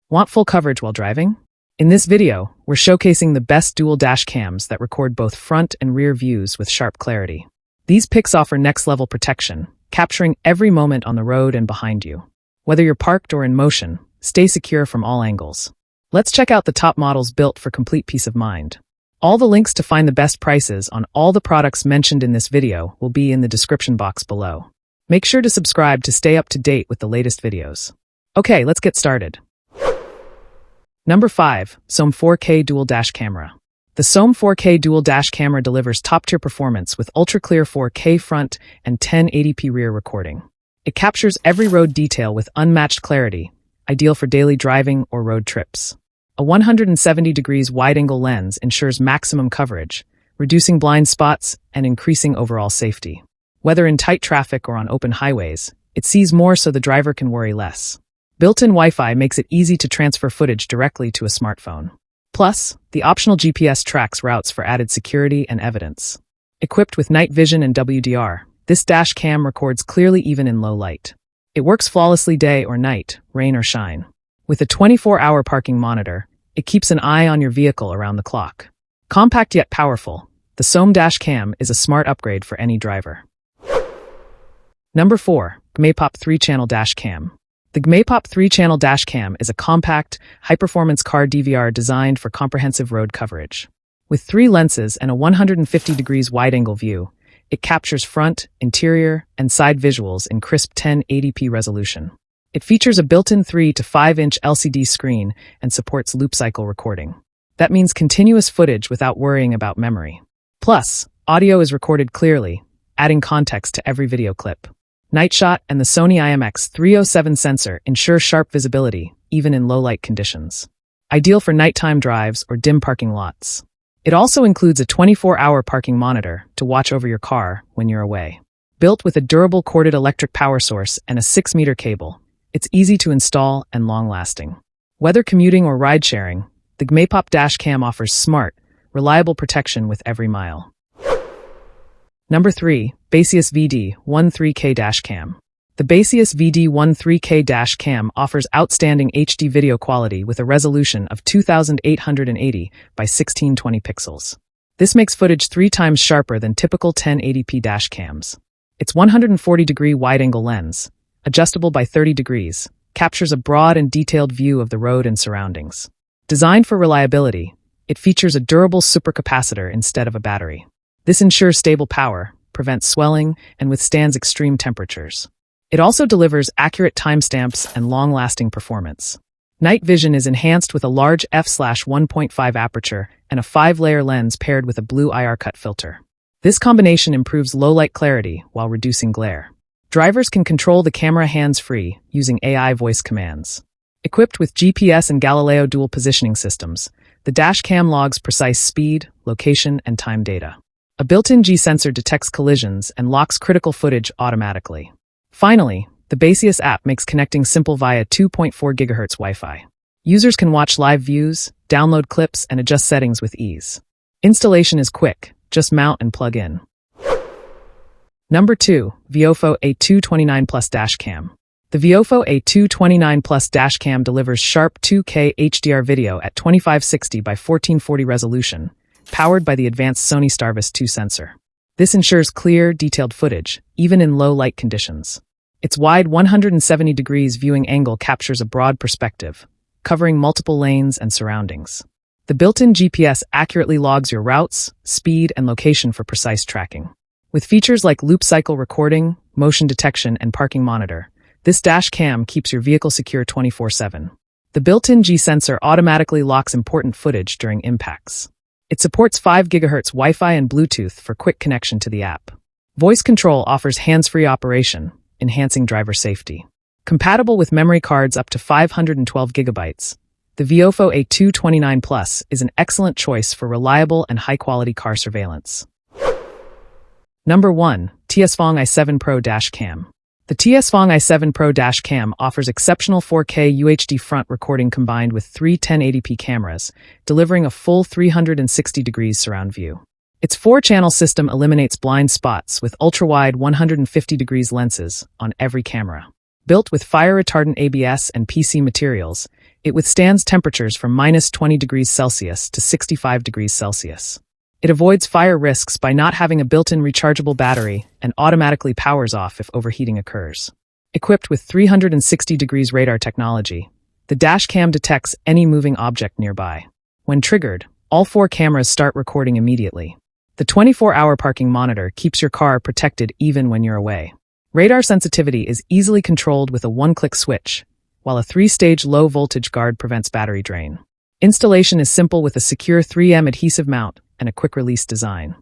Want full coverage while driving? In this video, we're showcasing the best dual dash cams that record both front and rear views with sharp clarity. These pics offer next-level protection, capturing every moment on the road and behind you. Whether you're parked or in motion, stay secure from all angles. Let's check out the top models built for complete peace of mind. All the links to find the best prices on all the products mentioned in this video will be in the description box below. Make sure to subscribe to stay up to date with the latest videos. Okay, let's get started. Number 5. Soam 4K Dual Dash Camera. The Soam 4K Dual Dash Camera delivers top-tier performance with ultra-clear 4K front and 1080p rear recording. It captures every road detail with unmatched clarity, ideal for daily driving or road trips. A 170 degrees wide-angle lens ensures maximum coverage, reducing blind spots and increasing overall safety. Whether in tight traffic or on open highways, it sees more so the driver can worry less. Built-in Wi-Fi makes it easy to transfer footage directly to a smartphone. Plus, the optional GPS tracks routes for added security and evidence. Equipped with night vision and WDR, this dash cam records clearly even in low light. It works flawlessly day or night, rain or shine. With a 24-hour parking monitor, it keeps an eye on your vehicle around the clock. Compact yet powerful, the Soam dash cam is a smart upgrade for any driver. Number 4. GMAIPOP 3-channel dash cam. The GMAIPOP 3-channel dash cam is a compact, high-performance car DVR designed for comprehensive road coverage. With 3 lenses and a 150 degrees wide-angle view, it captures front, interior, and side visuals in crisp 1080p resolution. It features a built-in 3 to 5-inch LCD screen and supports loop cycle recording. That means continuous footage without worrying about memory. Plus, audio is recorded clearly, adding context to every video clip. Nightshot and the Sony IMX307 sensor ensure sharp visibility, even in low-light conditions. Ideal for nighttime drives or dim parking lots. It also includes a 24-hour parking monitor to watch over your car when you're away. Built with a durable corded electric power source and a 6-meter cable, it's easy to install and long-lasting. Whether commuting or ride-sharing, the GMAIPOP dash cam offers smart, reliable protection with every mile. Number 3. Baseus VD1 3K Dash Cam. The Baseus VD1 3K Dash Cam offers outstanding HD video quality with a resolution of 2880 by 1620 pixels. This makes footage 3 times sharper than typical 1080p dash cams. Its 140-degree wide-angle lens, adjustable by 30 degrees, captures a broad and detailed view of the road and surroundings. Designed for reliability, it features a durable supercapacitor instead of a battery. This ensures stable power, prevents swelling, and withstands extreme temperatures. It also delivers accurate timestamps and long-lasting performance. Night vision is enhanced with a large f/1.5 aperture and a 5-layer lens paired with a blue IR cut filter. This combination improves low-light clarity while reducing glare. Drivers can control the camera hands-free using AI voice commands. Equipped with GPS and Galileo dual positioning systems, the dash cam logs precise speed, location, and time data. A built-in G-sensor detects collisions and locks critical footage automatically. Finally, the Baseus app makes connecting simple via 2.4 GHz Wi-Fi. Users can watch live views, download clips, and adjust settings with ease. Installation is quick, just mount and plug in. Number 2. VIOFO A229 Plus Dash Cam. The VIOFO A229 Plus Dash Cam delivers sharp 2K HDR video at 2560 by 1440 resolution, powered by the advanced Sony Starvis 2 sensor. This ensures clear, detailed footage, even in low-light conditions. Its wide 170 degrees viewing angle captures a broad perspective, covering multiple lanes and surroundings. The built-in GPS accurately logs your routes, speed, and location for precise tracking. With features like loop cycle recording, motion detection, and parking monitor, this dash cam keeps your vehicle secure 24/7. The built-in G-sensor automatically locks important footage during impacts. It supports 5 GHz Wi-Fi and Bluetooth for quick connection to the app. Voice control offers hands-free operation, enhancing driver safety. Compatible with memory cards up to 512 GB, the VIOFO A229 Plus is an excellent choice for reliable and high-quality car surveillance. Number 1. TiESFONG i7 Pro Dash Cam. The TiESFONG i7 Pro Dash Cam offers exceptional 4K UHD front recording combined with 3 1080p cameras, delivering a full 360 degrees surround view. Its 4-channel system eliminates blind spots with ultra-wide 150 degrees lenses on every camera. Built with fire-retardant ABS and PC materials, It withstands temperatures from -20 degrees Celsius to 65 degrees Celsius. It avoids fire risks by not having a built-in rechargeable battery and automatically powers off if overheating occurs. Equipped with 360 degrees radar technology, the dash cam detects any moving object nearby. When triggered, all 4 cameras start recording immediately. The 24-hour parking monitor keeps your car protected even when you're away. Radar sensitivity is easily controlled with a one-click switch, while a 3-stage low-voltage guard prevents battery drain. Installation is simple with a secure 3M adhesive mount and a quick-release design.